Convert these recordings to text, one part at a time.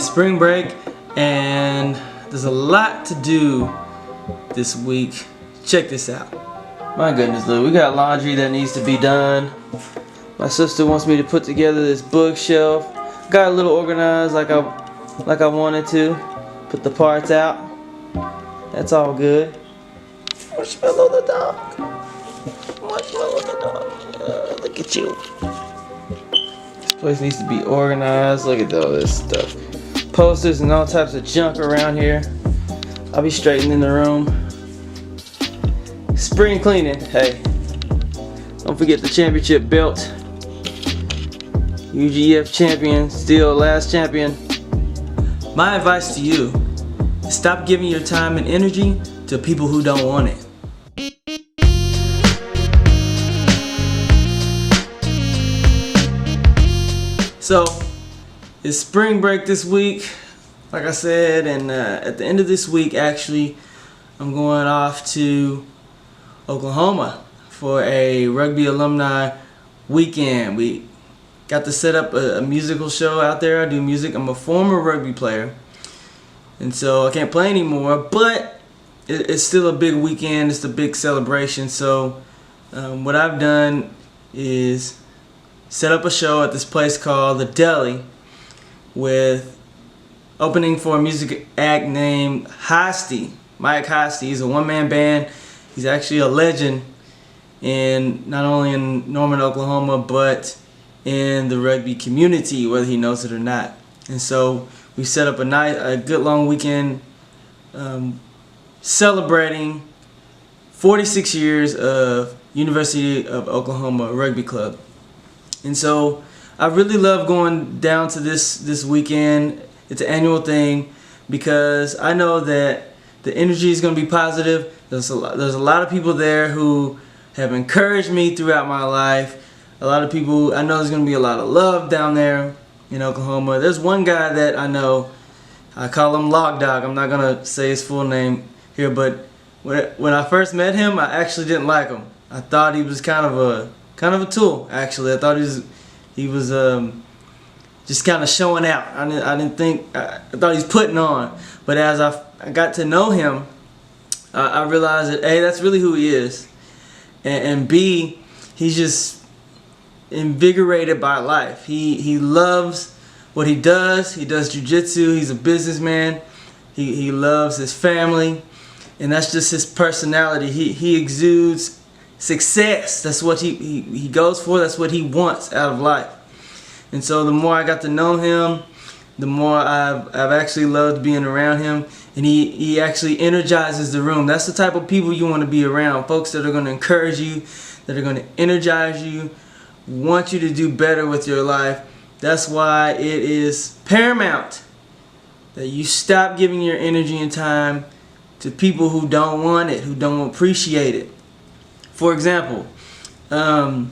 spring break and there's a lot to do this week. Check this out. My goodness, look, we got laundry that needs to be done. My sister wants me to put together this bookshelf. Got a little organized like I wanted to. Put the parts out. That's all good. Marshmallow the dog. Marshmallow the dog. Look at you. This place needs to be organized. Look at all this stuff. Posters and all types of junk around here. I'll be straightening the room. Spring cleaning. Hey, don't forget the championship belt. UGF champion, still last champion. My advice to you is stop giving your time and energy to people who don't want it. So, it's spring break this week, like I said, and at the end of this week, actually, I'm going off to Oklahoma for a rugby alumni weekend. We got to set up a musical show out there. I do music. I'm a former rugby player, and so I can't play anymore, but it's still a big weekend. It's a big celebration. So what I've done is set up a show at this place called The Deli with opening for a music act named Hosty, Mike Hosty. He's a one-man band. He's actually a legend not only in Norman, Oklahoma, but in the rugby community, whether he knows it or not. And so we set up a good long weekend celebrating 46 years of University of Oklahoma Rugby Club. And so I really love going down to this weekend. It's an annual thing because I know that the energy is going to be positive. There's a lot of people there who have encouraged me throughout my life. A lot of people, I know there's going to be a lot of love down there in Oklahoma. There's one guy that I know, I call him Log Dog. I'm not going to say his full name here, but when I first met him, I actually didn't like him. I thought he was kind of a tool, actually. I thought he was just kind of showing out. I thought he was putting on. But as I got to know him, I realized that A, that's really who he is, and B, he's just invigorated by life. He loves what he does. He does jiu-jitsu. He's a businessman. He loves his family, and that's just his personality. He exudes success. That's what he goes for. That's what he wants out of life. And so the more I got to know him, the more I've actually loved being around him. And he actually energizes the room. That's the type of people you want to be around. Folks that are going to encourage you, that are going to energize you, want you to do better with your life. That's why it is paramount that you stop giving your energy and time to people who don't want it, who don't appreciate it. For example, I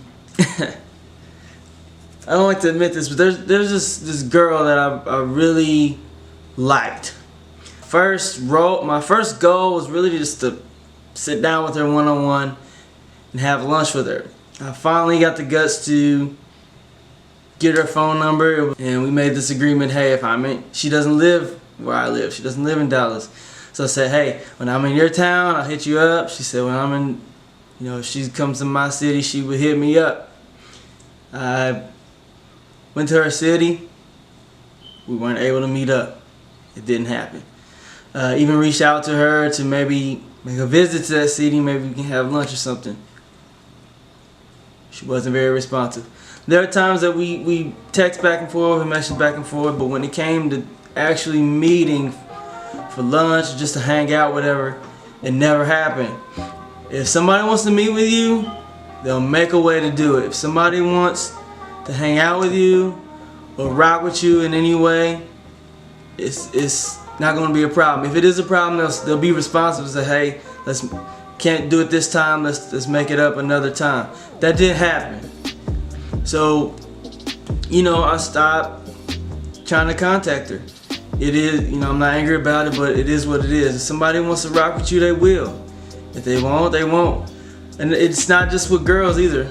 don't like to admit this, but there's this girl that I really liked. My first goal was really just to sit down with her one-on-one and have lunch with her. I finally got the guts to get her phone number, and we made this agreement. Hey, she doesn't live where I live. She doesn't live in Dallas. So I said, hey, when I'm in your town, I'll hit you up. She said, when I'm in, if she comes to my city, she would hit me up. I went to her city. We weren't able to meet up. It didn't happen. Even reached out to her to maybe make a visit to that city. Maybe we can have lunch or something. She wasn't very responsive. There are times that we text back and forth, we message back and forth, but when it came to actually meeting for lunch, just to hang out, whatever, it never happened. If somebody wants to meet with you, they'll make a way to do it. If somebody wants to hang out with you or rock with you in any way, it's not going to be a problem. If it is a problem, they'll be responsive and say, hey, can't do it this time, let's make it up another time. That didn't happen. So, I stopped trying to contact her. It is, I'm not angry about it, but it is what it is. If somebody wants to rock with you, they will. If they won't, they won't. And it's not just with girls either.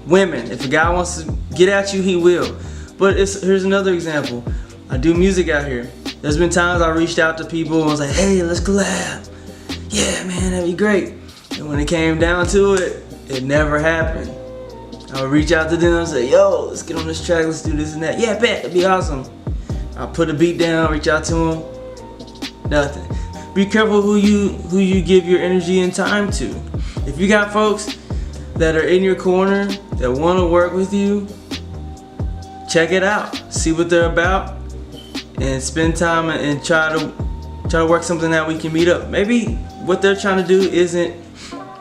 Women. If a guy wants to get at you, he will. But here's another example. I do music out here. There's been times I reached out to people and was like, hey, let's collab. Yeah, man, that'd be great. And when it came down to it, it never happened. I would reach out to them and say, yo, let's get on this track, let's do this and that. Yeah, bet, it'd be awesome. I'll put a beat down, reach out to them, nothing. Be careful who you give your energy and time to. If you got folks that are in your corner that want to work with you, check it out, see what they're about, and spend time and try to work something out. We can meet up. Maybe what they're trying to do isn't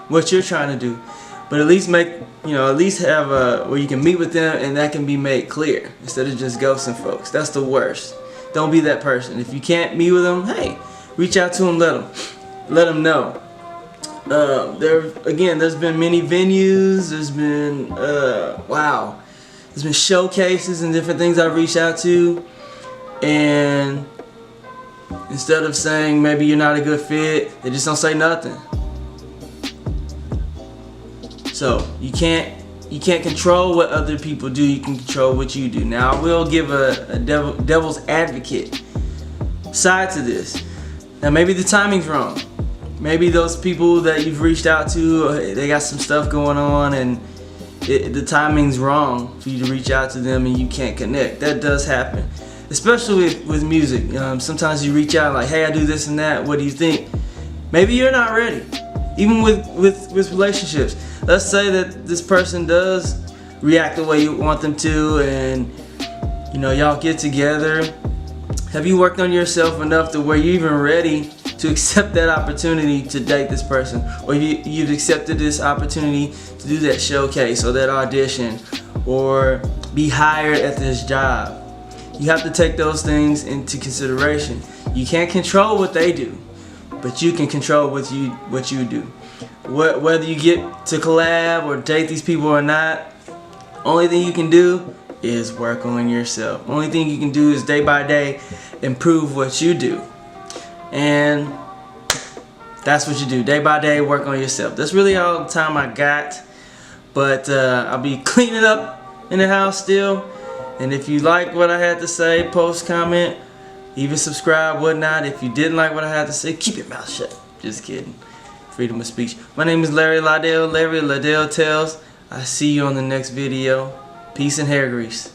what you're trying to do, but at least have where you can meet with them and that can be made clear instead of just ghosting folks. That's the worst. Don't be that person. If you can't meet with them, hey, reach out to them, let them know. There's been many venues. There's been there's been showcases and different things I've reached out to, and instead of saying maybe you're not a good fit, they just don't say nothing. So you can't control what other people do. You can control what you do. Now I will give a devil's advocate side to this. Now maybe the timing's wrong. Maybe those people that you've reached out to, they got some stuff going on and the timing's wrong for you to reach out to them and you can't connect. That does happen, especially with music. Sometimes you reach out like, hey, I do this and that, what do you think? Maybe you're not ready. Even with relationships. Let's say that this person does react the way you want them to, and y'all get together. Have you worked on yourself enough to where you're even ready to accept that opportunity to date this person? Or you've accepted this opportunity to do that showcase or that audition or be hired at this job? You have to take those things into consideration. You can't control what they do, but you can control what you do. Whether you get to collab or date these people or not, only thing you can do is work on yourself. Only thing you can do is day by day improve what you do. And that's what you do. Day by day, work on yourself. That's really all the time I got. But I'll be cleaning up in the house still. And if you like what I had to say, post, comment, even subscribe, whatnot. If you didn't like what I had to say, keep your mouth shut. Just kidding. Freedom of speech. My name is Larry Ladell, Larry Ladell Tells. I see you on the next video. Peace and hair grease.